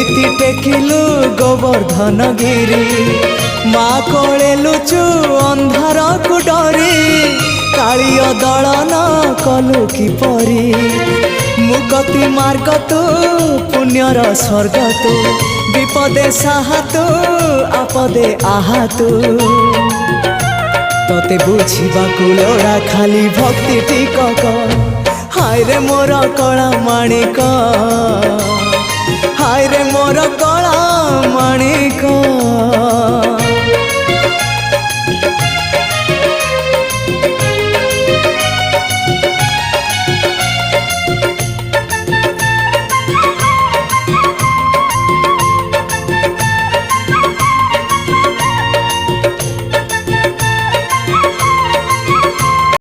केमिति टेकिलु गोवर्धन गिरी माँ कोले लुचु अंधार को डरी कालिय दलन कलु किपरि मुक्ति मार्ग तू पुण्यर स्वर्ग तू विपदे साहा तू आपदे आहा तू तोते बुझिबा लोड़ा खाली भक्ति टिकक हाय रे मोर कला माणिक हाय रे मोर कला माणिक।